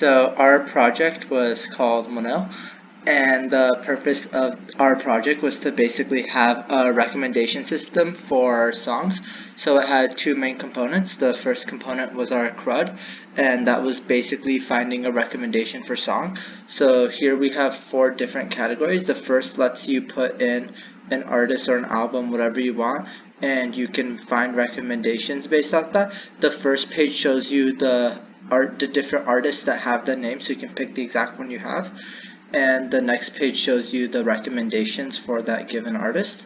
So our project was called Monel, and the purpose of our project was to basically have a recommendation system for songs. So it had two main components. The first component was our CRUD, and that was basically finding a recommendation for song. So here we have four different categories. The first lets you put in an artist or an album, whatever you want, and you can find recommendations based off that. The first page shows you the different artists that have the name, so you can pick the exact one you have, and the next page shows you the recommendations for that given artist.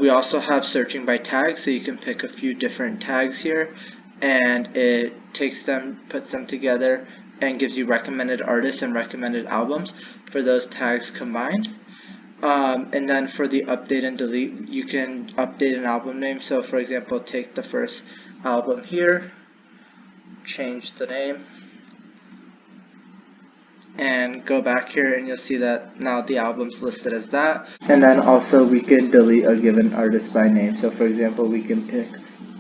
We also have searching by tag, so you can pick a few different tags here, and it takes them, puts them together, and gives you recommended artists and recommended albums for those tags combined. And then for the update and delete, you can update an album name. So for example, take the first album here, change the name, and go back here, and you'll see that now the album's listed as that. And then also we can delete a given artist by name. So for example, we can pick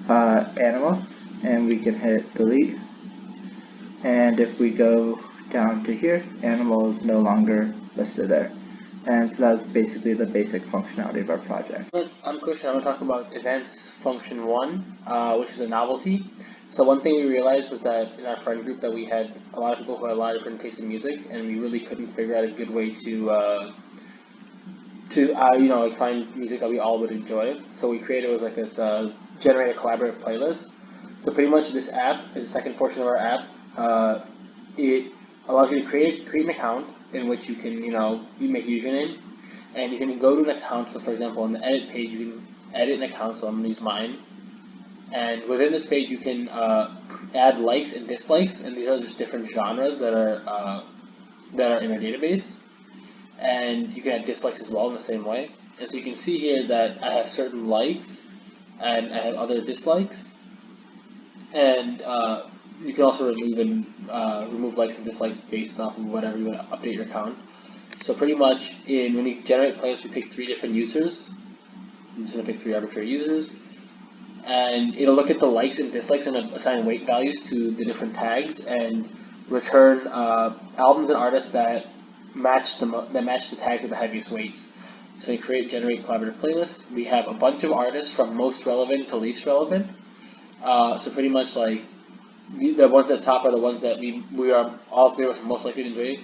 Animal, and we can hit delete. And if we go down to here, Animal is no longer listed there. And so that's basically the basic functionality of our project. I'm Kush, and I'm going to talk about events function 1, which is a novelty. So one thing we realized was that in our friend group that we had a lot of people who had a lot of different tastes in music, and we really couldn't figure out a good way to find music that we all would enjoy. So we created was like this generate a collaborative playlist. So pretty much this app is the second portion of our app. It allows you to create an account in which you can you make a username, and you can go to an account. So for example, on the edit page, you can edit an account. So I'm gonna use mine, and within this page you can add likes and dislikes, and these are just different genres that are in our database, and you can add dislikes as well in the same way. And so you can see here that I have certain likes and I have other dislikes, and you can also remove likes and dislikes based off of whatever you want to update your account. So pretty much when you generate playlists, we pick 3 different users. I'm just going to pick 3 arbitrary users, and it'll look at the likes and dislikes and assign weight values to the different tags and return albums and artists that match the tag with the heaviest weights. So we generate collaborative playlists. We have a bunch of artists from most relevant to least relevant. So pretty much like the ones at the top are the ones that we are all 3 of us most likely to enjoy,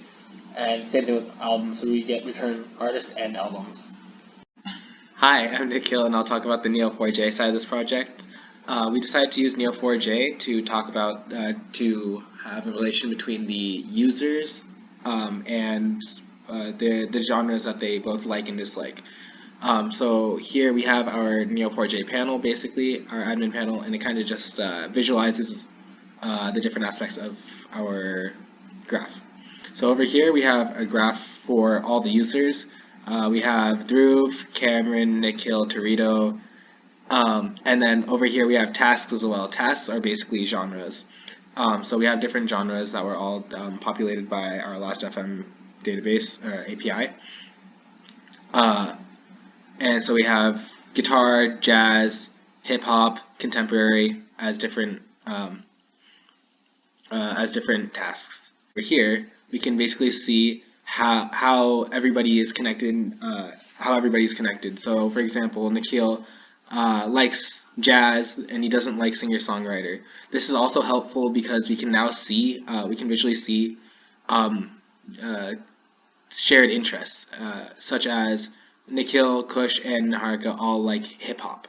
and same thing with albums. So we get return artists and albums. Hi, I'm Nikhil, and I'll talk about the Neo4j side of this project. We decided to use Neo4j to talk about to have a relation between the users and the genres that they both like and dislike. So here we have our Neo4j panel, basically our admin panel, and it kind of just visualizes the different aspects of our graph. So over here we have a graph for all the users. We have Dhruv, Cameron, Nikhil, Torito, and then over here we have tasks as well. Tasks are basically genres. So we have different genres that were all populated by our Last.fm database or API. And so we have guitar, jazz, hip hop, contemporary as different tasks. Over here, we can basically see how everybody is connected. So, for example, Nikhil likes jazz and he doesn't like singer-songwriter. This is also helpful because we can now see, we can visually see shared interests, such as Nikhil, Kush, and Niharika all like hip hop.